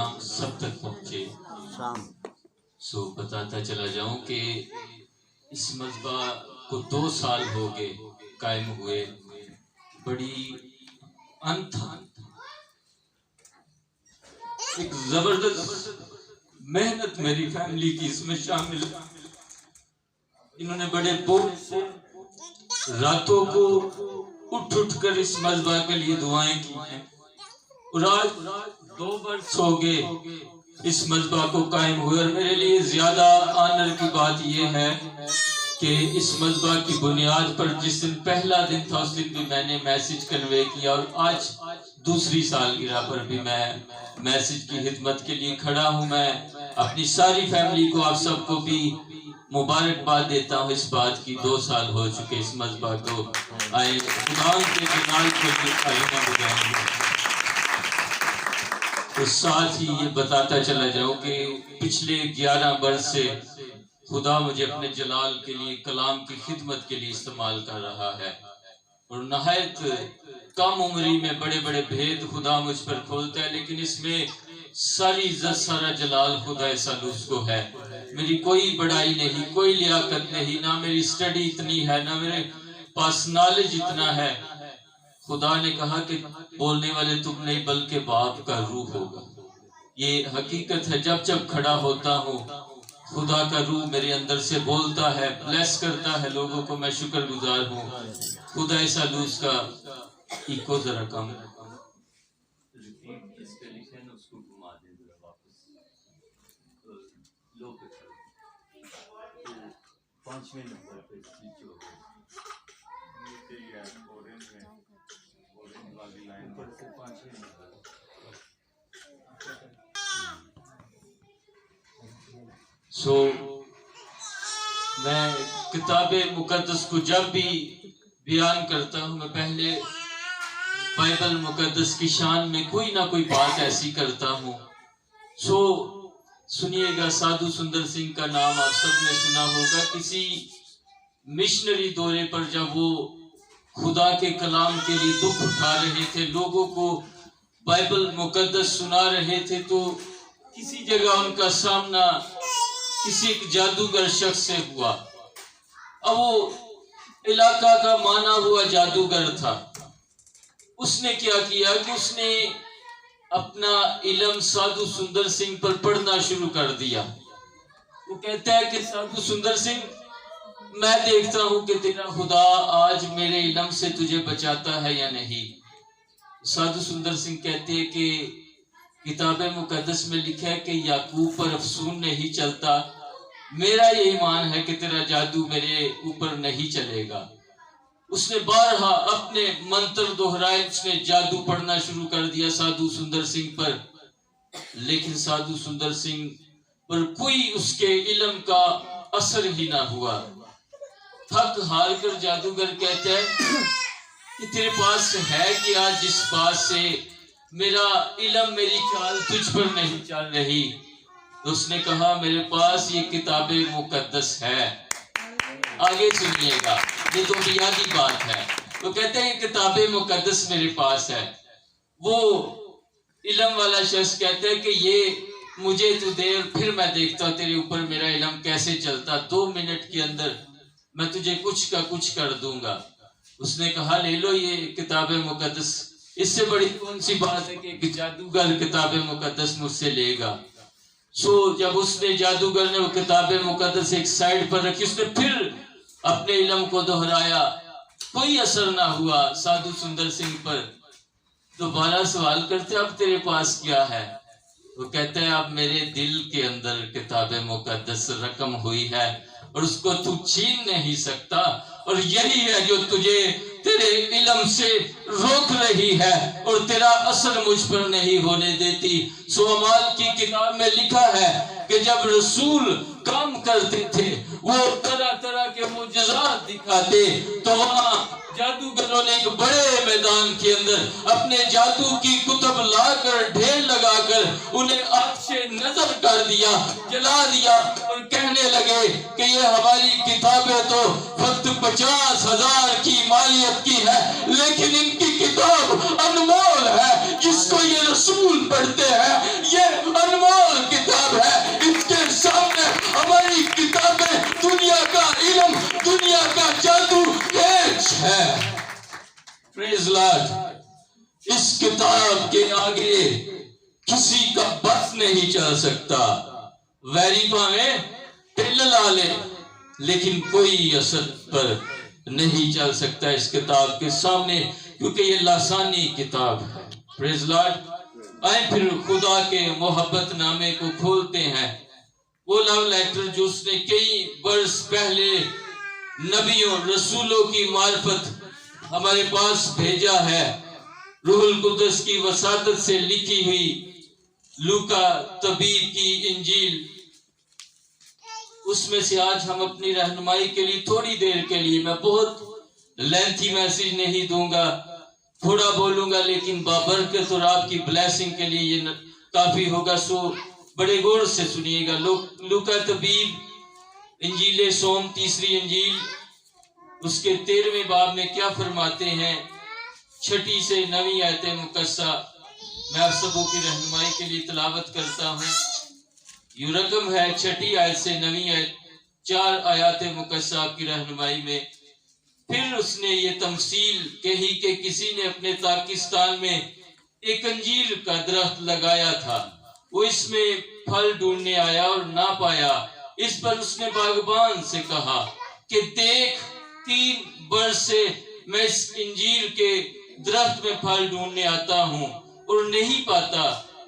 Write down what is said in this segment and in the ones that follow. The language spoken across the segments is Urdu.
پیغام سب تک پہنچے۔ بتاتا چلا جاؤں کہ اس مذہبہ کو 2 سال ہو گئے قائم ہوئے، بڑی انتھک ایک زبردست محنت میری فیملی کی اس میں شامل۔ انہوں نے بڑے بوجھ سے راتوں کو اٹھ کر اس مذہبہ کے لیے دعائیں کی ہیں، اور آج 2 برس ہو گئے اس مذہبہ کو قائم ہوئے۔ اور میرے لیے زیادہ آنر کی بات یہ ہے کہ اس مذہبہ کی بنیاد پر جس دن پہلا دن تھا اس دن بھی میں نے میسج کنوے کیا، اور آج دوسری سالگرہ پر بھی میں میسج کی خدمت کے لیے کھڑا ہوں۔ میں اپنی ساری فیملی کو، آپ سب کو بھی مبارکباد دیتا ہوں اس بات کی، 2 سال ہو چکے اس مذہبہ کو آئے خدا کے جلال کے لیے قائمہ بجائیں گے۔ تو ساتھ ہی یہ بتاتا چلا جاؤں کہ پچھلے 11 برس سے خدا مجھے اپنے جلال کے لیے، کلام کی خدمت کے لیے استعمال کر رہا ہے، اور نہایت کم عمری میں بڑے بڑے بھید خدا مجھ پر کھولتا ہے، لیکن اس میں ساری عزت سارا جلال خدا سالوس کو ہے۔ میری کوئی بڑائی نہیں، کوئی لیاقت نہیں، نہ میری سٹڈی اتنی ہے، نہ میرے پاس نالج اتنا ہے۔ خدا نے کہا کہ بولنے والے تم نہیں بلکہ باپ کا روح ہوگا۔ یہ حقیقت ہے، جب جب کھڑا ہوتا ہوں خدا کا روح میرے اندر سے بولتا ہے، بلیس کرتا ہے لوگوں کو، میں شکر گزار ہوں۔ خدا سالوس کا ایکو ذرا کم میں کتاب مقدس کو جب بھی بیان کرتا ہوں، میں پہلے بائبل مقدس کی شان میں کوئی نہ کوئی بات ایسی کرتا ہوں۔ سنیے گا، سادھو سندر سنگھ کا نام آپ سب نے سنا ہوگا۔ کسی مشنری دورے پر جب وہ خدا کے کلام کے لیے دکھ اٹھا رہے تھے، لوگوں کو بائبل مقدس سنا رہے تھے، تو کسی جگہ ان کا سامنا کسی ایک جادوگر شخص سے ہوا۔ اب وہ علاقہ کا مانا ہوا جادوگر تھا۔ اس نے کیا کیا کہ اس نے اپنا علم سادھو سندر سنگھ پر پڑھنا شروع کر دیا۔ وہ کہتا ہے کہ سادھو سندر سنگھ، میں دیکھتا ہوں کہ تیرا خدا آج میرے علم سے تجھے بچاتا ہے یا نہیں۔ سادھو سندر سنگھ کہتے ہیں کہ کتاب مقدس میں لکھا ہے کہ یعقوب پر افسون نہیں چلتا، میرا یہ ایمان ہے کہ تیرا جادو میرے اوپر نہیں چلے گا۔ اس نے بارہا اپنے منتر دہرائے، اس نے جادو پڑھنا شروع کر دیا سادھو سندر سنگھ پر، لیکن سادھو سندر سنگھ پر کوئی اس کے علم کا اثر ہی نہ ہوا۔ تھک ہار کر جادوگر کہتا ہے کہ تیرے پاس ہے کیا جس بات سے میرا علم، میری چال تجھ پر نہیں چل رہی؟ تو اس نے کہا میرے پاس یہ کتاب مقدس ہے۔ آگے سنیے گا، یہ تو بنیادی بات ہے۔ وہ کہتے ہیں کتاب مقدس میرے پاس ہے۔ وہ علم والا شخص کہتا ہے کہ یہ مجھے تو دے، پھر میں دیکھتا ہوں تیرے اوپر میرا علم کیسے چلتا، 2 منٹ کے اندر میں تجھے کچھ کا کچھ کر دوں گا۔ اس نے کہا لے لو یہ کتاب مقدس، اس سے بڑی کون سی بات ہے کہ ایک جادوگر کتاب مقدس مجھ سے لے گا۔ جب اس نے جادوگر نے وہ کتاب مقدس ایک سائیڈ پر رکھی، اس نے پھر اپنے علم کو دہرایا، کوئی اثر نہ ہوا سادھو سندر سنگھ پر۔ دوبارہ سوال کرتے اب تیرے پاس کیا ہے؟ وہ کہتا ہے اب میرے دل کے اندر کتاب مقدس رقم ہوئی ہے، اور اس کو تو چھین نہیں سکتا، اور یہی ہے جو تجھے تیرے علم سے روک رہی ہے اور تیرا اثر مجھ پر نہیں ہونے دیتی۔ اعمال کی کتاب میں لکھا ہے کہ جب رسول کام کرتے تھے وہ طرح طرح کے معجزات دکھاتے، تو وہاں جادوگروں نے ایک بڑے میدان کے اندر اپنے جادو کی کتب لا کر ڈھیر لگا کر انہیں آتش نظر کر دیا، جلا دیا، اور کہنے لگے کہ یہ ہماری کتابیں تو فقط 50,000 کی مالیت کی ہے، لیکن ان کی کتاب انمول ہے، جس کو یہ رسول پڑھتے ہیں یہ پریز لارڈ، اس کتاب کے آگے کسی کا بس نہیں چل سکتا. ویری پاویں ٹل لا لے لیکن کوئی اثر پر نہیں چل سکتا اس کتاب کے سامنے، کیونکہ یہ لسانی کتاب ہے. پریز لارڈ. آئے پھر خدا کے محبت نامے کو کھولتے ہیں. وہ لو لیٹر جو اس نے کئی برس پہلے نبیوں رسولوں کی معرفت ہمارے پاس بھیجا ہے، روح القدس کی وساطت سے لکھی ہوئی لوکا طبیب کی انجیل. اس میں سے آج ہم اپنی رہنمائی کے لیے تھوڑی دیر کے لیے، میں بہت لینتھی میسیج نہیں دوں گا، تھوڑا بولوں گا لیکن بابرکت اور آپ کی بلیسنگ کے لیے یہ کافی ہوگا. سو بڑے غور سے سنیے گا. لوکا طبیب انجیل سوم تیسری انجیل اس کے 13ویں باب میں کیا فرماتے ہیں؟ 6 سے 9 آیت مقدسہ میں آپ سبوں کی رہنمائی کے لیے تلاوت کرتا ہوں. یہ رقم ہے 6 آیت سے 9 آیت، 4 آیات مقدسہ آپ کی رہنمائی میں. پھر اس نے یہ تمثیل کہی کہ کسی نے اپنے پاکستان میں ایک انجیر کا درخت لگایا تھا. وہ اس میں پھل ڈھونڈنے آیا اور نہ پایا. اس پر اس نے باغبان سے کہا کہ دیکھ 3 برس سے میں اس انجیر کے درخت میں پھل ڈھونڈنے آتا ہوں اور نہیں پاتا،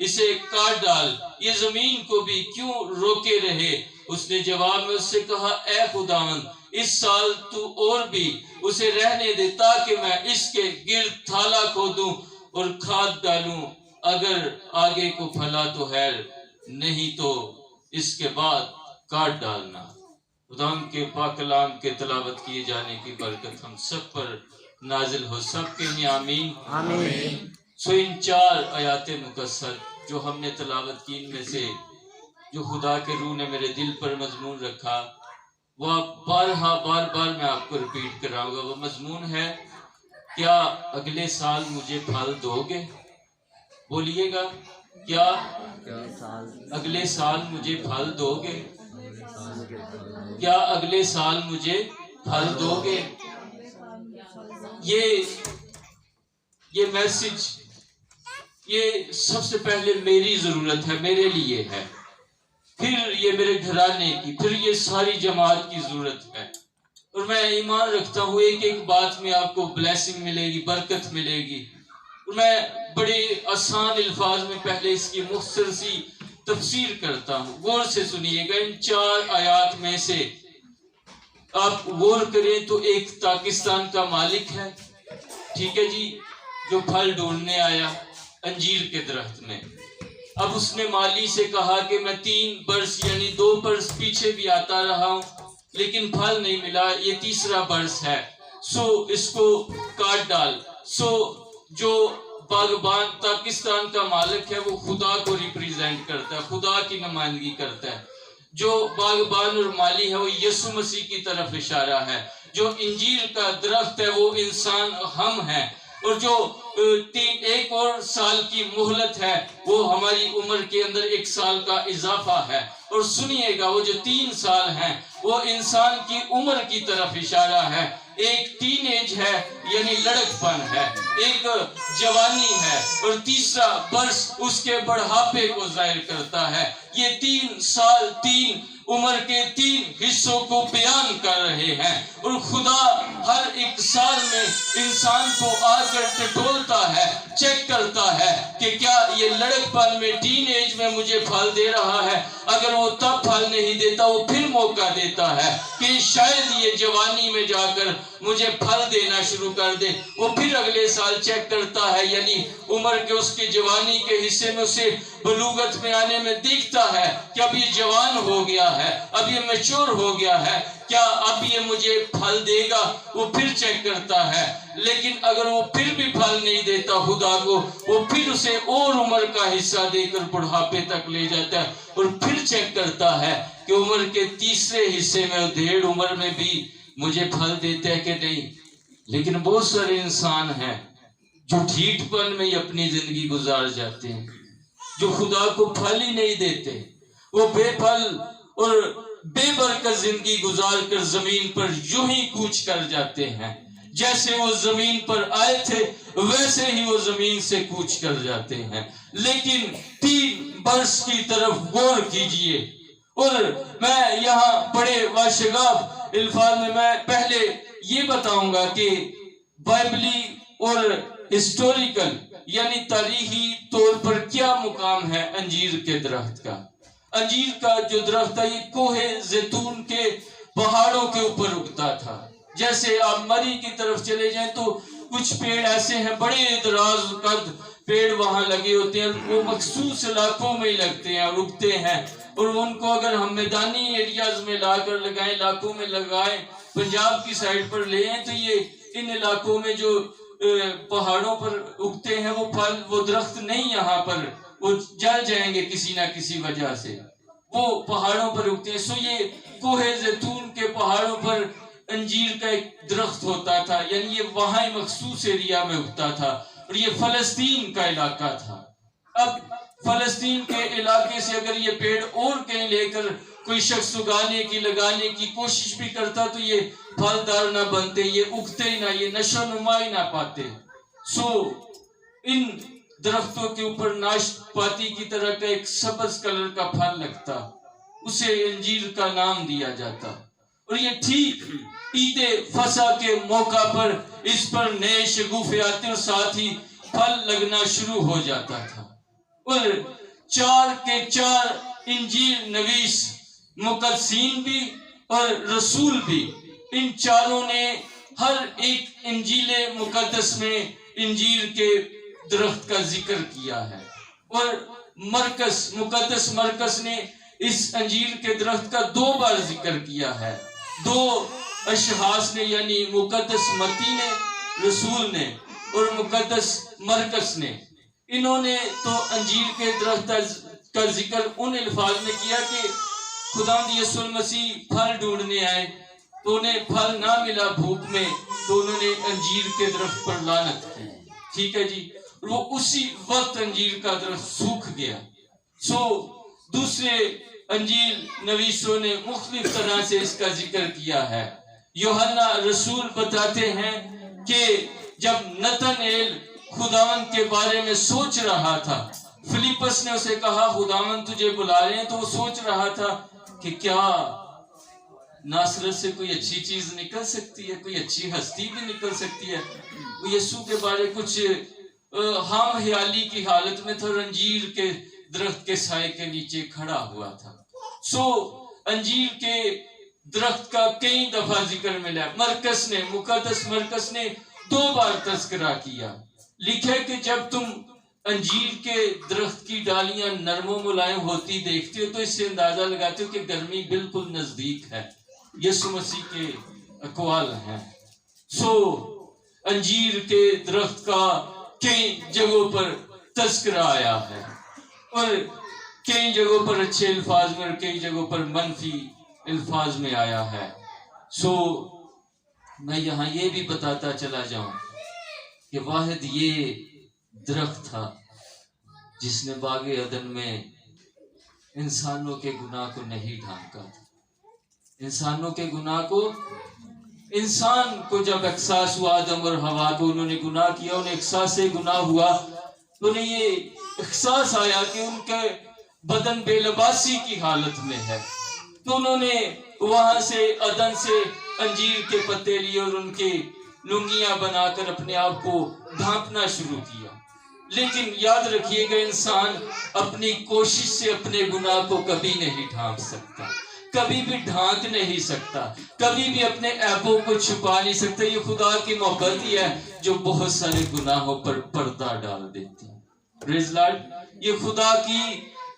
اسے کاٹ ڈال، یہ زمین کو بھی کیوں روکے رہے؟ اس نے جواب میں اس سے کہا، اے خداوند، اس سال تو اور بھی اسے رہنے دے تاکہ میں اس کے گرد تھالا کھودوں اور کھاد ڈالوں. اگر آگے کو پھلا تو خیر، نہیں تو اس کے بعد کاٹ ڈالنا. خداوند کے پاک کلام کے تلاوت کیے جانے کی برکت ہم سب پر نازل ہو. سب کہیں آمین. آمین. سو ان 4 آیات مقدسہ جو ہم نے تلاوت کی، ان میں سے جو خدا کے روح نے میرے دل پر مضمون رکھا، وہ بار بار میں آپ کو ریپیٹ کراؤں گا. وہ مضمون ہے، کیا اگلے سال مجھے پھل دو گے؟ بولیے گا، کیا اگلے سال مجھے پھل دو گے؟ کیا اگلے سال مجھے پھل دو گے؟ یہ میسج یہ سب سے پہلے میری ضرورت ہے، میرے لیے ہے، پھر یہ میرے گھرانے کی، پھر یہ ساری جماعت کی ضرورت ہے. اور میں ایمان رکھتا ہوں ایک بات میں آپ کو بلیسنگ ملے گی، برکت ملے گی. اور میں بڑے آسان الفاظ میں پہلے اس کی مختصر سی تفسیر کرتا ہوں. غور سے سنیے گا. ان 4 آیات میں سے آپ غور کریں تو ایک پاکستان کا مالک ہے، ٹھیک ہے جی، جو پھل ڈھونڈنے آیا انجیر کے درخت میں. اب اس نے مالی سے کہا کہ میں 3 برس یعنی 2 برس پیچھے بھی آتا رہا ہوں لیکن پھل نہیں ملا، یہ 3را برس ہے، سو اس کو کاٹ ڈال. سو جو باغبان پاکستان کا مالک ہے وہ خدا کو ریپریزینٹ کرتا ہے، خدا کی نمائندگی کرتا ہے. جو باغبان اور مالی ہے وہ یسوع مسیح کی طرف اشارہ ہے. جو انجیر کا درخت ہے وہ انسان ہم ہیں. اور جو 1 اور سال کی مہلت ہے وہ ہماری عمر کے اندر 1 سال کا اضافہ ہے. اور سنیے گا، وہ جو 3 سال ہیں وہ انسان کی عمر کی طرف اشارہ ہے. ایک ٹین ایج ہے یعنی لڑک پن ہے، ایک جوانی ہے، اور 3را برس اس کے بڑھاپے کو ظاہر کرتا ہے. یہ 3 سال 3 عمر کے 3 حصوں کو بیان کر رہے ہیں. اور خدا ہر 1 سال میں انسان کو آ کر ٹٹولتا ہے، چیک کرتا ہے کہ کیا یہ لڑک پن میں ٹین ایج میں مجھے پھل دے رہا ہے. اگر وہ تب پھل نہیں دیتا وہ پھر موقع دیتا ہے کہ شاید یہ جوانی میں جا کر مجھے پھل دینا شروع کر دے. وہ پھر اگلے سال چیک کرتا ہے، یعنی عمر کے اس کے جوانی کے حصے میں اسے بلوغت میں آنے میں دیکھتا ہے کہ اب یہ جوان ہو گیا ہے، اب یہ میچور ہو گیا ہے، کیا اب یہ مجھے پھل دے گا؟ وہ پھر چیک کرتا ہے. لیکن اگر وہ پھر بھی پھل نہیں دیتا خدا کو، وہ پھر اسے اور عمر کا حصہ دے کر بڑھاپے تک لے جاتا ہے. اور پھر چیک کرتا ہے کہ عمر کے 3رے حصے میں 1.5 عمر میں بھی مجھے پھل دیتے ہیں کہ نہیں. لیکن بہت سارے انسان ہیں جو ڈھیٹ پن میں ہی اپنی زندگی گزار جاتے ہیں، جو خدا کو پھل ہی نہیں دیتے. وہ بے پھل اور بے برکت زندگی گزار کر زمین پر یوں ہی کوچ کر جاتے ہیں. جیسے وہ زمین پر آئے تھے ویسے ہی وہ زمین سے کوچ کر جاتے ہیں. لیکن 3 برس کی طرف غور کیجئے. اور میں یہاں بڑے واشگاف الفاظ میں پہلے یہ بتاؤں گا کہ بائبلی اور ہسٹوریکل یعنی تاریخی طور پر کیا مقام ہے انجیر کے درخت کا. انجیر کا جو درخت ہے یہ کوہ زیتون کے پہاڑوں کے اوپر اگتا تھا. جیسے آپ مری کی طرف چلے جائیں تو کچھ پیڑ ایسے ہیں بڑے دراز قد پیڑ وہاں لگے ہوتے ہیں, وہ مخصوص علاقوں میں ہی لگتے ہیں اور اگتے ہیں, اور ان کو اگر ہم میدانی ایریاز میں لا کر لگائیں, علاقوں میں لگائیں, پنجاب کی سائڈ پر لے آئیں تو یہ ان علاقوں میں جو پہاڑوں پر اگتے ہیں وہ پھل وہ درخت نہیں یہاں پر, وہ جل جائیں گے کسی نہ کسی وجہ سے, وہ پہاڑوں پر اگتے ہیں. سو یہ کوہ زیتون کے پہاڑوں پر انجیر کا ایک درخت ہوتا تھا, یعنی یہ وہاں مخصوص ایریا میں اگتا تھا, اور یہ فلسطین کا علاقہ تھا. اب فلسطین کے علاقے سے اگر یہ پیڑ اور کہیں لے کر کوئی شخص اگانے کی لگانے کی کوشش بھی کرتا تو یہ پھلدار نہ بنتے, یہ اگتے ہی نہ, یہ نشو نما ہی نہ پاتے. سو ان درختوں کے اوپر ناشپاتی کی طرح کا ایک سبز کلر کا پھل لگتا, اسے انجیر کا نام دیا جاتا. اور یہ ٹھیک عید فصح کے موقع پر اس پر نئے شگوفے آتے اور ساتھ ہی پھل لگنا شروع ہو جاتا تھا. اور 4 کے 4 انجیل نویس مقدسین بھی اور رسول بھی, ان چاروں نے ہر ایک انجیل مقدس میں انجیر کے درخت کا ذکر کیا ہے. اور مقدس مرکز نے اس انجیر کے درخت کا 2 بار ذکر کیا ہے. 2 اشخاص نے, یعنی مقدس متی نے, رسول نے, اور مقدس مرکز نے, انہوں نے تو انجیر کے درخت کا ذکر ان الفاظ میں کیا کہ خداوند یسوع المسیح پھل ڈھونڈنے آئے تو انہیں پھل نہ ملا بھوک میں, تو انہوں نے انجیر کے درخت پر لعنت کی. ٹھیک ہے جی, وہ اسی وقت انجیر کا درخت سوکھ گیا. سو دوسرے انجیل نویسوں نے مختلف طرح سے اس کا ذکر کیا ہے. یوحنا رسول بتاتے ہیں کہ جب نتنیل خداوند کے بارے میں سوچ رہا تھا, فلیپس نے اسے کہا خداوند تجھے بلا رہے ہیں, تو وہ سوچ رہا تھا کہ کیا ناصرت سے کوئی اچھی چیز نکل سکتی ہے, کوئی اچھی ہستی بھی نکل سکتی ہے. وہ یسوع کے بارے کچھ ہم خیالی کی حالت میں تھا, انجیر کے درخت کے سائے کے نیچے کھڑا ہوا تھا. سو انجیر کے درخت کا کئی دفعہ ذکر ملا. مقدس مرکز نے 2 بار تذکرہ کیا. لکھے کہ جب تم انجیر کے درخت کی ڈالیاں نرم و ملائم ہوتی دیکھتے ہو تو اس سے اندازہ لگاتے ہو کہ گرمی بالکل نزدیک ہے. یسوع مسیح کے اقوال ہیں. سو انجیر کے درخت کا کئی جگہوں پر تذکرہ آیا ہے, اور کئی جگہوں پر اچھے الفاظ میں اور کئی جگہوں پر منفی الفاظ میں آیا ہے. سو میں یہاں یہ بھی بتاتا چلا جاؤں کہ واحد یہ درخت تھا جس نے باغ عدن میں انسانوں کے گناہ کو نہیں ڈھانکا تھا. انسانوں کے گناہ کو, انسان کو جب احساس ہوا, آدم اور حوا کو انہوں نے گناہ کیا, انہیں احساس گناہ ہوا, تو انہیں یہ احساس آیا کہ ان کے بدن بے لباسی کی حالت میں ہے. تو انہوں نے وہاں سے عدن سے انجیر کے پتے لیے اور ان کے لنگیاں بنا کر اپنے آپ کو ڈھانپنا شروع کیا. لیکن یاد رکھیے گا, انسان اپنی کوشش سے اپنے گناہ کو کبھی نہیں ڈھانپ سکتا, کبھی بھی ڈھانک نہیں سکتا, کبھی بھی اپنے عیبوں کو چھپا نہیں سکتا. یہ خدا کی محبت ہی ہے جو بہت سارے گناہوں پر پردہ ڈال دیتی ہے. پریز لارڈ, یہ خدا کی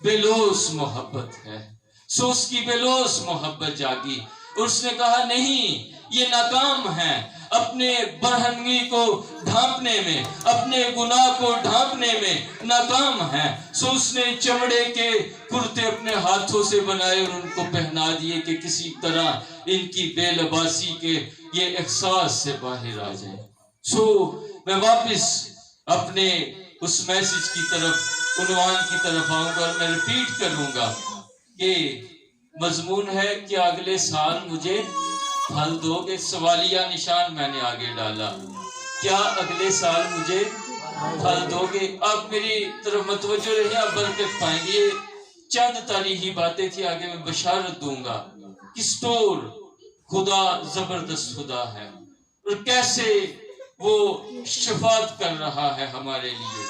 بےلوث محبت ہے. سو اس کی بےلوث محبت جاگی اور اس نے کہا نہیں, یہ ناکام ہے اپنے برہنگی کو ڈھانپنے میں, اپنے گناہ کو ڈھانپنے میں ناکام ہے. سو اس نے چمڑے کے کرتے اپنے ہاتھوں سے بنائے اور ان کو پہنا دیے کہ کسی طرح ان کی بے لباسی کے یہ احساس سے باہر آ جائیں. سو میں واپس اپنے اس میسج کی طرف, عنوان کی طرف آؤں گا اور میں ریپیٹ کروں گا کہ مضمون ہے کہ اگلے سال مجھے پھل دو گے؟ سوالیہ نشان میں نے آگے ڈالا، کیا اگلے سال مجھے پھل دو گے؟ آپ میری طرف متوجہ رہے، آپ برکت پائیں گے۔ یہ چند تاریخی باتیں تھی، آگے میں بشارت دوں گا۔ کس طور خدا زبردست خدا ہے اور کیسے وہ شفاعت کر رہا ہے ہمارے لیے۔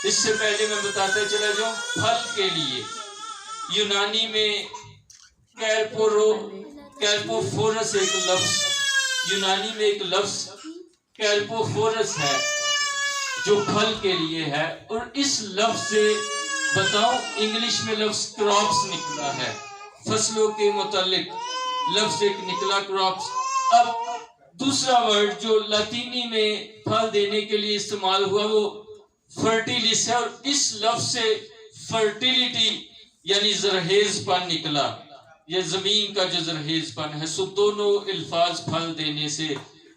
اس سے پہلے میں بتاتا چلا جاؤں، پھل کے لیے یونانی میں کیرپوفورس ایک لفظ، یونانی میں ایک لفظ کیرپوفورس ہے جو پھل کے لیے ہے، اور اس لفظ سے بتاؤں انگلش میں لفظ کراپس نکلا ہے، فصلوں کے متعلق لفظ ایک نکلا کراپس۔ اب دوسرا ورڈ جو لاطینی میں پھل دینے کے لیے استعمال ہوا وہ فرٹیلس ہے، اور اس لفظ سے فرٹیلیٹی یعنی زرخیز پن نکلا، یہ زمین کا جو زرخیز پن ہے۔ سو دونوں الفاظ پھل دینے سے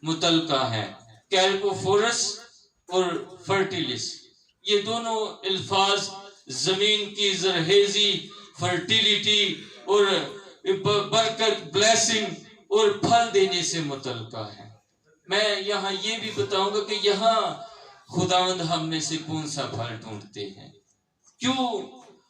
متعلقہ ہیں، کیرپوفورس اور فرٹیلس، یہ دونوں الفاظ زمین کی زرخیزی، فرٹیلیٹی اور برکت، بلیسنگ اور پھل دینے سے متعلقہ ہے۔ میں یہاں یہ بھی بتاؤں گا کہ یہاں خداوند ہم میں سے کون سا پھل ڈھونڈتے ہیں؟ کیوں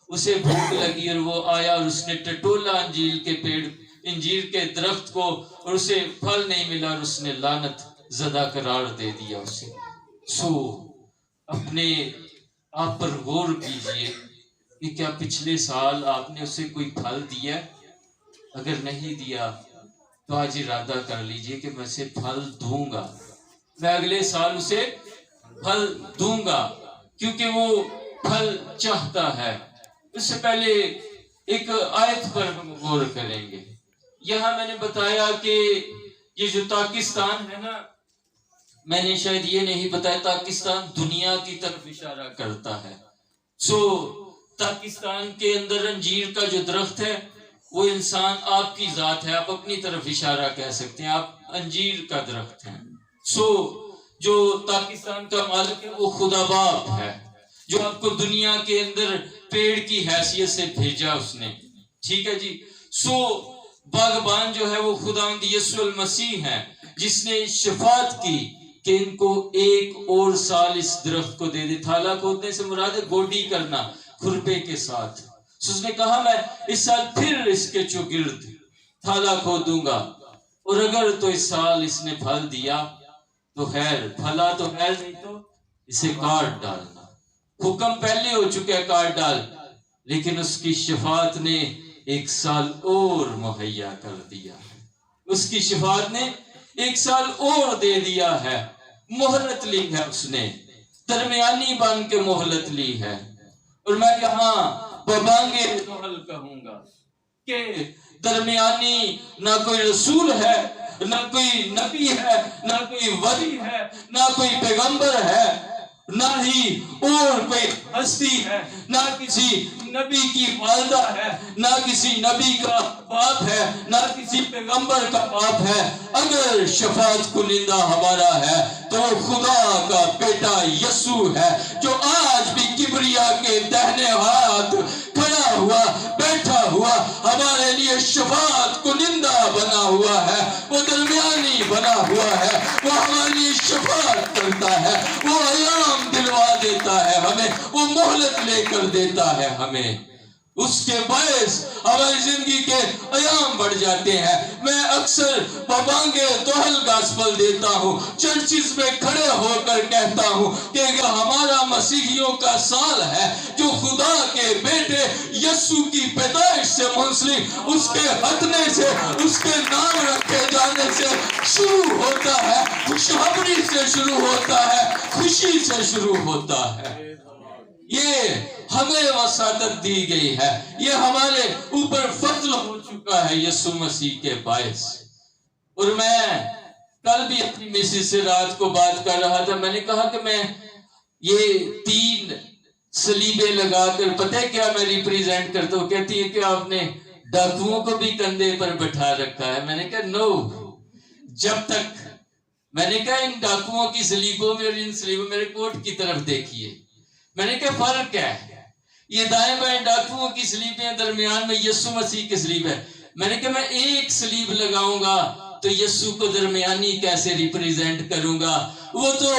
اسے بھوک لگی اور وہ آیا اور اس نے ٹٹولا انجیر کے پیڑ، انجیر کے درخت کو، اور اسے پھل نہیں ملا اور اس نے لعنت زدہ قرار دے دیا اسے۔ سو اپنے آپ پر غور کیجئے کہ کیا پچھلے سال آپ نے اسے کوئی پھل دیا؟ اگر نہیں دیا تو آج ارادہ کر لیجئے کہ میں اسے پھل دوں گا، میں اگلے سال اسے پھل دوں گا، کیونکہ وہ پھل چاہتا ہے۔ اس سے پہلے ایک آیت پر ہم غور کریں گے۔ یہاں میں نے بتایا کہ یہ جو پاکستان ہے نا، میں نے شاید یہ نہیں بتایا، پاکستان دنیا کی طرف اشارہ کرتا ہے۔ سو پاکستان کے اندر انجیر کا جو درخت ہے وہ انسان آپ کی ذات ہے، آپ اپنی طرف اشارہ کہہ سکتے ہیں، آپ انجیر کا درخت ہیں۔ سو جو پاکستان کا مالک ہے وہ خدا باپ ہے، جو آپ کو دنیا کے اندر پیڑ کی حیثیت سے بھیجا اس نے، ٹھیک ہے جی۔ سو باغبان جو ہے وہ خداوند یسوع المسیح ہے، جس نے شفاعت کی کہ ان کو ایک اور سال اس درخت کو دے دے۔ تھالا کھودنے سے مراد ہے گوڈی کرنا کھرپے کے ساتھ۔ اس نے کہا میں اس سال پھر اس کے چوگرد تھالا کھودوں گا، اور اگر تو اس سال اس نے پھل دیا تو خیر، پھلا تو خیر، نہیں تو اسے کاٹ ڈالنا۔ حکم پہلے ہو چکا ہے کاٹ ڈال، لیکن اس کی شفاعت نے ایک سال اور مہیا کر دیا ہے، اس کی شفاعت نے ایک سال اور دے دیا ہے، مہلت لی ہے، اس نے درمیانی بن کے مہلت لی ہے۔ اور میں یہاں ببانگے دوحل کہوں گا کہ درمیانی نہ کوئی رسول ہے، نہ کوئی نبی ہے، نہ کوئی ولی ہے، نہ کوئی پیغمبر ہے، نہ ہی اور کوئی ہستی ہے، نہ کسی نبی کی والدہ ہے، نہ کسی نبی کا باپ ہے، نہ کسی پیغمبر کا باپ ہے۔ اگر شفاعت کنندہ ہمارا ہے تو وہ خدا کا بیٹا یسوع ہے، جو آج بھی کبریا کے دہنے ہاتھ کھڑا ہوا، بیٹھا ہوا، ہمارے لیے شفاعت کنندہ بنا ہوا ہے، وہ درمیانی بنا ہوا ہے، وہ ہمارے لیے شفاعت کرتا ہے، وہ ایام دلوا دیتا ہے ہمیں، وہ مہلت لے کر دیتا ہے ہمیں، اس کے باعث ہماری زندگی کے ایام بڑھ جاتے ہیں۔ میں اکثر ببانگے دوحل گاسپل دیتا ہوں، چرچز میں کھڑے ہو کر کہتا ہوں کہ ہمارا مسیحیوں کا سال ہے جو خدا کے بیٹے یسوع کی پیدائش سے منسلک، اس کے ختنے سے، اس کے نام رکھے جانے سے شروع ہوتا ہے، خوشخبری سے شروع ہوتا ہے، خوشی سے شروع ہوتا ہے۔ یہ ہمیں وسعت دی گئی ہے، یہ ہمارے اوپر فضل ہو چکا ہے یسوع مسیح کے باعث۔ اور میں کل بھی اپنی مسز سے رات کو بات کر رہا تھا، میں نے کہا کہ میں یہ 3 صلیبیں لگا کر پتہ ہے کیا میں ریپریزینٹ کرتا ہوں؟ کہتی ہے کہ آپ نے ڈاکوؤں کو بھی کندھے پر بٹھا رکھا ہے۔ میں نے کہا نو، جب تک، میں نے کہا ان ڈاکوؤں کی صلیبوں میں اور ان صلیبوں میرے کوٹ کی طرف دیکھیے، میں نے کہا فرق کیا ہے؟ یہ دائیں بائیں ڈاکوؤں کی صلیبیں، درمیان میں یسوع مسیح کی صلیب ہے۔ میں نے کہا میں ایک صلیب لگاؤں گا تو یسوع کو درمیانی کیسے ریپریزنٹ کروں گا؟ وہ تو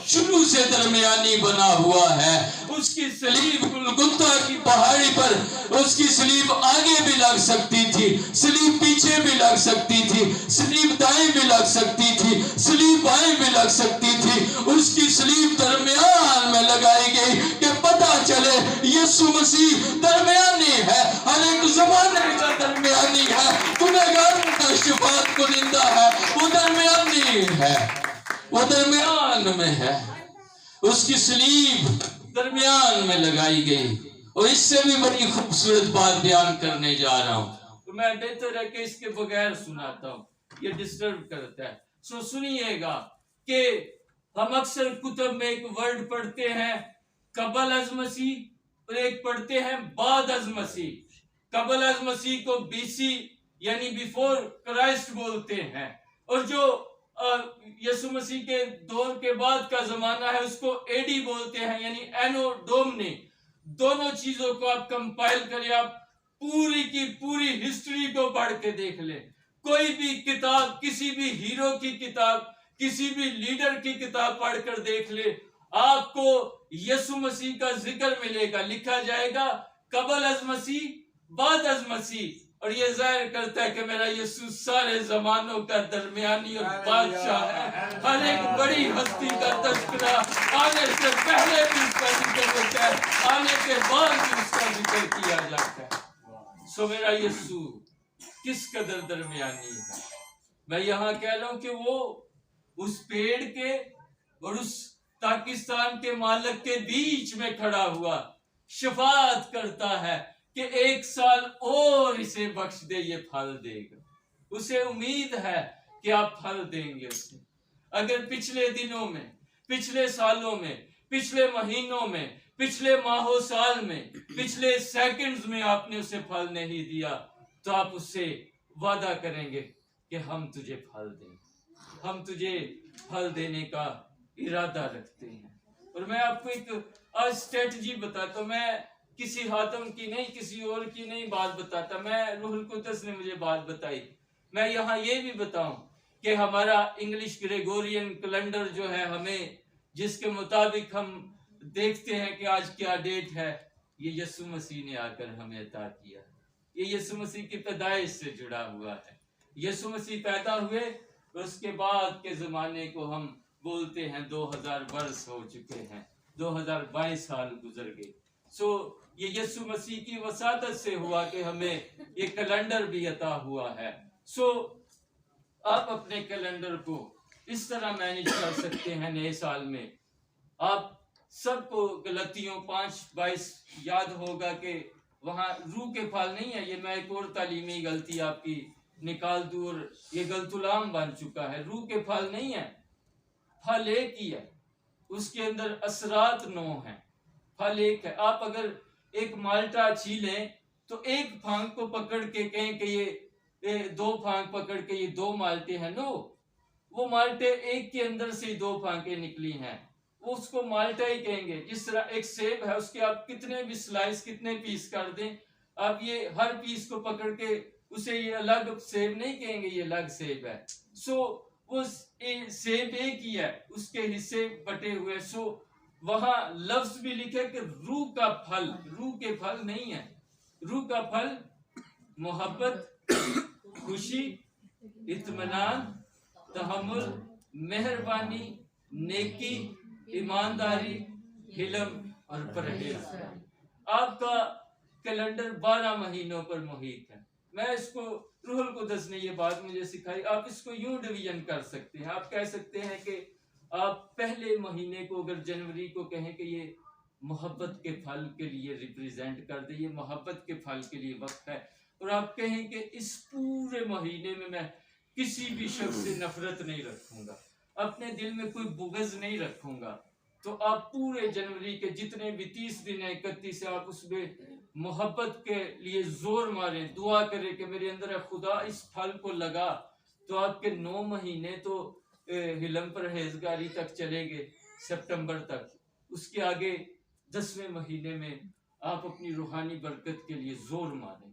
شروع سے درمیانی بنا ہوا ہے. اس کی صلیب گلگتھا کی پہاڑی پر اس کی صلیب آگے بھی لگ سکتی تھی، صلیب پیچھے بھی لگ سکتی تھی، صلیب دائیں بھی لگ سکتی تھی، صلیب بائیں بھی لگ سکتی تھی. اس کی صلیب درمیان میں لگائی گئی کہ پتہ چلے یسوع مسیح درمیانی ہے، ہر ایک زمانے کا درمیانی ہے، گنہگاروں کا شفاعت کنندہ ہے. وہ درمیانی ہے، وہ درمیان میں ہے. اس کی صلیب درمیان میں لگائی گئی. اور اس سے بھی بڑی خوبصورت بات بیان کرنے جا رہا ہوں. تو میں بہتر ہے کہ اس کے بغیر سناتا ہوں، یہ ڈسٹرب کرتا ہے. سو سنیے گا کہ ہم اکثر کتب میں ایک ورڈ پڑھتے ہیں قبل از مسیح، اور ایک پڑھتے ہیں بعد از مسیح. قبل از مسیح کو BC یعنی بیفور کرائسٹ بولتے ہیں، اور جو یسوع مسیح کے دور کے بعد کا زمانہ ہے اس کو AD بولتے ہیں، یعنی اینو ڈومنی. دونوں چیزوں کو آپ کمپائل کریں، آپ پوری کی پوری ہسٹری کو پڑھ کے دیکھ لیں. کوئی بھی کتاب، کسی بھی ہیرو کی کتاب، کسی بھی لیڈر کی کتاب پڑھ کر دیکھ لے، آپ کو یسوع مسیح کا ذکر ملے گا. لکھا جائے گا قبل از مسیح، بعد از مسیح. اور یہ ظاہر کرتا ہے کہ میرا یسوع سارے زمانوں کا درمیانی اور بادشاہ ہے. ہر ایک بڑی ہستی کا تذکرہ آنے سے پہلے بھی اس کا ذکر ہوتا ہے، آنے کے بعد بھی اس کا ذکر کیا جاتا ہے. سو میرا یسوع کس قدر درمیانی ہے. میں یہاں کہہ رہا ہوں کہ وہ اس پیڑ کے اور اس پاکستان کے مالک کے بیچ میں کھڑا ہوا شفاعت کرتا ہے کہ 1 سال اور اسے بخش دے، یہ پھل دے گا. اسے امید ہے کہ آپ پھل دیں گے اسے. اگر پچھلے دنوں میں، پچھلے سالوں میں، پچھلے مہینوں میں، پچھلے ماہوں سال میں، پچھلے سیکنڈز میں آپ نے اسے پھل نہیں دیا، تو آپ اس سے وعدہ کریں گے کہ ہم تجھے پھل دیں گے، ہم تجھے پھل دینے کا ارادہ رکھتے ہیں. اور میں آپ کو ایک اسٹریٹجی بتاتا ہوں. میں کسی حاتم کی نہیں، کسی اور کی نہیں بات بتاتا، میں روح القدس نے مجھے بات بتائی. میں یہاں یہ بھی بتاؤں کہ ہمارا انگلش گریگورین کیلنڈر جو ہے، ہمیں جس کے مطابق ہم دیکھتے ہیں کہ آج کیا ڈیٹ ہے، یہ یسوع مسیح نے آ کر ہمیں عطا کیا. یہ یسوع مسیح کی پیدائش سے جڑا ہوا ہے. یسوع مسیح پیدا ہوئے اور اس کے بعد کے زمانے کو ہم بولتے ہیں 2000 برس ہو چکے ہیں، 2022 سال گزر گئے. سو یہ یسوع مسیح کی وساطت سے ہوا کہ ہمیں یہ کیلنڈر بھی عطا ہوا ہے. سو آپ اپنے کیلنڈر کو اس طرح مینیج کر سکتے ہیں. نئے سال میں آپ سب کو غلطیوں 5:22 یاد ہوگا کہ وہاں روح کے پھل نہیں ہے. یہ میں ایک اور تعلیمی غلطی آپ کی نکال دوں، اور یہ غلط العام بن چکا ہے. روح کے پھل نہیں ہے، پھل ایک ہی ہے، اس کے اندر اثرات 9 ہیں، پھل ایک ہے. آپ اگر ایک مالٹا چھیلیں تو ایک پھانک کو پکڑ کے کہیں کہ یہ 2 پھانک پکڑ کے یہ 2 مالٹے ہیں، نو، وہ مالٹے ایک کے اندر سے 2 پھانکیں نکلی ہیں، وہ اس کو مالٹا ہی کہیں گے. جس طرح ایک سیب ہے، اس کے آپ کتنے بھی سلائس، کتنے پیس کر دیں، آپ یہ ہر پیس کو پکڑ کے اسے یہ الگ سیب نہیں کہیں گے، یہ الگ سیب ہے. سو وہ سیب ایک ہی ہے، اس کے حصے بٹے ہوئے. سو وہاں لفظ بھی لکھے کہ روح کا پھل، روح کے پھل نہیں ہے. روح کا پھل محبت، خوشی، اطمینان، تحمل، مہربانی، نیکی، ایمانداری، حلم اور پرہیز. آپ کا کیلنڈر 12 مہینوں پر محیط ہے. میں اس کو، روح القدس نے یہ بات مجھے سکھائی. آپ اس کو یوں ڈویژن کر سکتے ہیں. آپ کہہ سکتے ہیں کہ آپ پہلے مہینے کو اگر جنوری کو کہیں کہ یہ محبت کے پھل کے لیے ریپریزنٹ کر دے، یہ محبت کے پھل کے لیے وقت ہے، اور آپ کہیں کہ اس پورے مہینے میں کسی بھی شخص سے نفرت نہیں رکھوں گا، اپنے دل میں کوئی بغض نہیں رکھوں گا، تو آپ پورے جنوری کے جتنے بھی 30 دن ہیں، 31 سے آپ اس میں محبت کے لیے زور ماریں، دعا کریں کہ میرے اندر خدا اس پھل کو لگا. تو آپ کے 9 مہینے تو حلم پرہیزگاری تک چلے گے، سپٹمبر تک. اس کے آگے 10ویں مہینے میں آپ اپنی روحانی برکت کے لیے زور ماریں.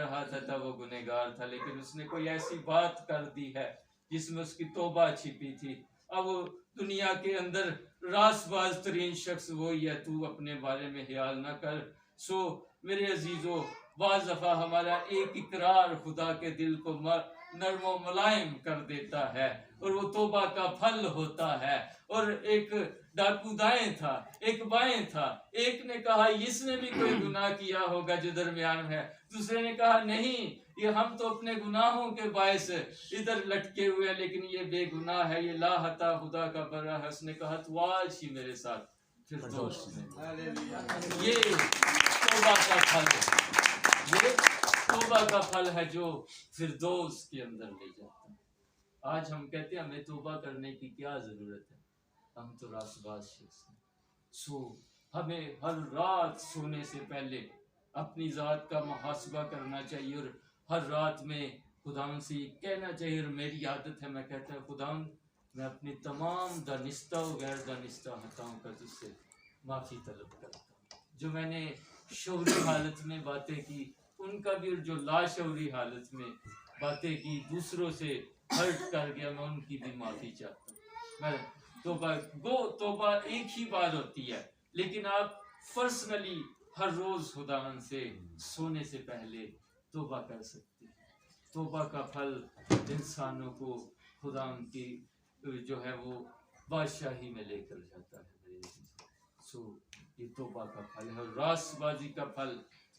رہا تھا تب وہ گنہگار تھا، لیکن اس نے کوئی ایسی بات کر دی ہے جس میں اس کی توبہ چھپی تھی۔ اب وہ دنیا کے اندر راس باز ترین شخص وہی ہے، تو اپنے بارے میں خیال نہ کر۔ سو میرے عزیزو، بعض دفعہ ہمارا ایک اقرار خدا کے دل کو نرم و ملائم کر دیتا ہے، اور وہ توبہ کا پھل ہوتا ہے۔ اور ایک ڈاکو دائیں تھا، ایک بائیں تھا، ایک نے کہا اس نے بھی کوئی گناہ کیا ہوگا جو درمیان ہے، دوسرے نے کہا نہیں، یہ ہم تو اپنے گناہوں کے باعث ادھر لٹکے ہوئے ہیں، لیکن یہ بے گناہ ہے، یہ لاحتہ خدا کا بڑا ہے۔ اس نے کہا تو آج ہی میرے ساتھ فردوس میں۔ یہ توبہ کا پھل ہے، یہ توبہ کا پھل ہے جو فردوس کے اندر لے جاتا ہے۔ آج ہم کہتے ہیں ہمیں توبہ کرنے کی کیا ضرورت ہے، ہم تو راس باز شخص ہیں۔ سو ہمیں ہر رات سونے سے پہلے اپنی ذات کا محاسبہ کرنا چاہیے، اور ہر رات میں خداوند سے یہ کہنا چاہیے، اور میری عادت ہے، میں کہتا ہوں خداوند میں اپنی تمام دانستہ و غیر دانستہ خطاؤں کا تجھ سے معافی طلب کرتا ہوں۔ جو میں نے شعوری حالت میں باتیں کی ان کا بھی، اور جو لاشعوری حالت میں باتیں کی دوسروں سے ہرٹ کر گیا، میں ان کی بھی معافی چاہتا ہوں۔ میں توبہ ایک ہی بار ہوتی ہے، لیکن آپ پرسنلی ہر روز خداوند سے سونے سے پہلے توبہ کر سکتے ہیں۔ توبہ کا پھل انسانوں کو خداوند کی جو ہے وہ بادشاہی میں لے کر جاتا ہے میرے عزیز۔ سو یہ توبہ کا پھل ہے، اور راست بازی کا پھل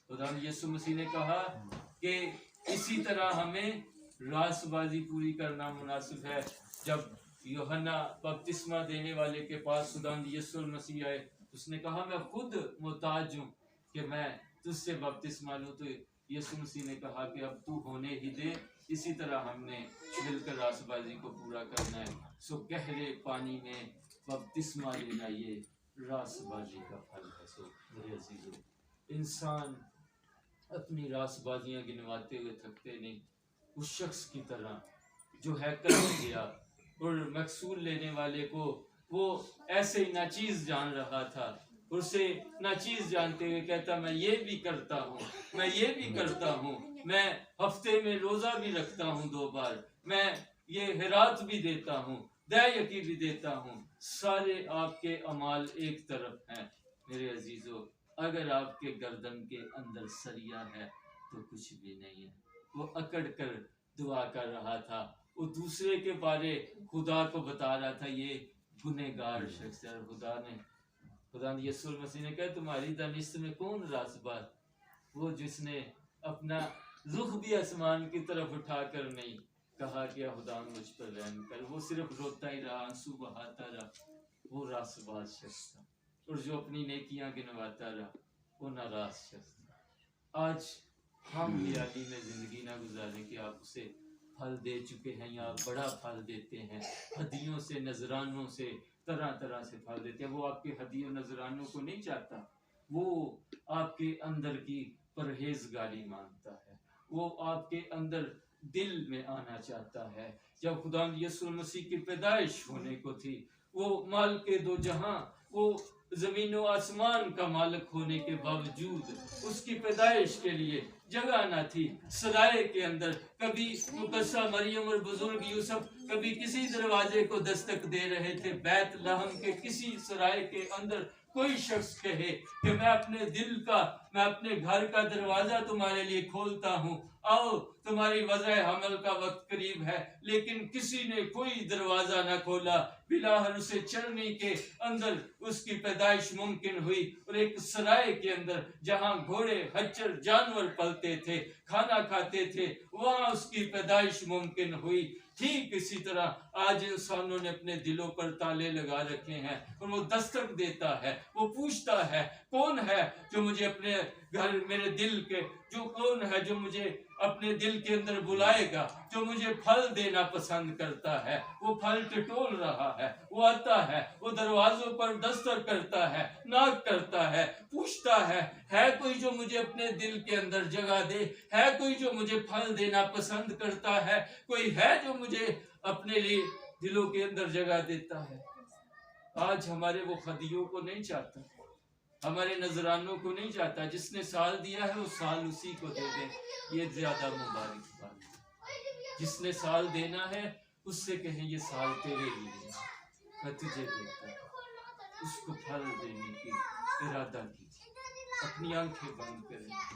خداوند یسوع مسیح نے کہا کہ اسی طرح ہمیں راست بازی پوری کرنا مناسب ہے۔ جب یوحنا بپتسمہ دینے والے کے پاس خداوند یسوع مسیح آئے، اس نے کہا میں خود محتاج ہوں کہ میں تجھ سے بپتسمہ لوں، تو یسوع مسیح نے کہا کہ اب تو ہونے ہی دے، اسی طرح ہم نے مل کر راست بازی کو پورا کرنا ہے۔ سو گہرے پانی میں بپتسمہ لینا یہ راست بازی کا پھل ہے۔ سو میرے عزیزو، انسان اپنی راست بازیاں گنواتے ہوئے تھکتے نہیں، اس شخص کی طرح جو ہیکل میں گیا اور مقصول لینے والے کو وہ ایسے ہی ناچیز جان رہا تھا، اسے ناچیز جانتے ہوئے کہتا میں یہ بھی کرتا ہوں، میں یہ بھی کرتا ہوں، میں ہفتے میں روزہ بھی رکھتا ہوں 2 بار، میں یہ خیرات بھی دیتا ہوں، دے یقی بھی دیتا ہوں، سارے آپ کے اعمال ایک طرف ہیں۔ میرے عزیزو، اگر آپ کے گردن کے اندر سریا ہے تو کچھ بھی نہیں ہے۔ وہ اکڑ کر دعا کر رہا تھا، وہ دوسرے کے بارے خدا کو بتا رہا تھا یہ گنہگار شخص ہے، اور خدا نے یسوع مسیح نے کہا تمہاری دانست میں کون راست باز، وہ جس نے اپنا رخ بھی آسمان کی طرف اٹھا کر نہیں کہا کہ خدا مجھ پر رحم کر، وہ صرف روتا ہی رہا، آنسو بہاتا رہا، وہ راست باز شخص تھا۔ اور جو اپنی نیکیاں گنواتا رہا وہ ناراض شخص تھا۔ آج ہم حیالی میں زندگی نہ گزاریں کہ آپ اسے پھل دے چکے ہیں یا بڑا پھل دیتے ہیں، ہدیوں سے نذرانوں سے طرح طرح سے پھل دیتے ہیں۔ وہ آپ کے ہدیوں نذرانوں کو نہیں چاہتا، وہ آپ کے اندر کی پرہیزگاری مانگتا ہے، وہ آپ کے اندر دل میں آنا چاہتا ہے۔ جب خدا یسوع مسیح کی پیدائش ہونے کو تھی، وہ مالک دو جہاں، وہ زمین و آسمان کا مالک ہونے کے باوجود اس کی پیدائش کے لیے جگہ نہ تھی۔ سرائے کے اندر کبھی مقدسہ مریم اور بزرگ یوسف کبھی کسی دروازے کو دستک دے رہے تھے، بیت لحم کے کسی سرائے کے اندر کوئی شخص کہے کہ میں اپنے دل کا، میں اپنے گھر کا دروازہ تمہارے لیے کھولتا ہوں، آؤ تمہاری وضع حمل کا وقت قریب ہے، لیکن کسی نے کوئی دروازہ نہ کھولا۔ بلاہر اسے چرنی کے اندر اس کی پیدائش ممکن ہوئی، اور ایک سرائے کے اندر جہاں گھوڑے خچر جانور پلتے تھے، کھانا کھاتے تھے، وہاں اس کی پیدائش ممکن ہوئی۔ ٹھیک اسی طرح آج انسانوں نے اپنے دلوں پر تالے لگا رکھے ہیں، اور وہ دستک دیتا ہے، وہ پوچھتا ہے کون ہے جو مجھے اپنے گھر، میرے دل کے جو کون ہے جو مجھے اپنے دل کے اندر بلائے گا، جو مجھے پھل دینا پسند کرتا ہے۔ وہ پھل ٹٹول رہا ہے، وہ آتا ہے، وہ دروازوں پر دستک کرتا ہے، ناک کرتا ہے، پوچھتا ہے کوئی جو مجھے اپنے دل کے اندر جگہ دے، ہے کوئی جو مجھے پھل دینا پسند کرتا ہے، کوئی ہے جو مجھے اپنے لیے دلوں کے اندر جگہ دیتا ہے۔ آج ہمارے وہ خدیوں کو نہیں چاہتا، ہمارے نذرانوں کو نہیں جاتا، جس نے سال دیا ہے وہ سال اسی کو دے دیں، یہ زیادہ مبارک بات ہے۔ جس نے سال دینا ہے اس سے کہیں یہ سال تیرے لیے ہے، میں تجھے دیتا ہوں، اس کو پھل دینے کی ارادہ کیجیے۔ اپنی آنکھیں بند کریں۔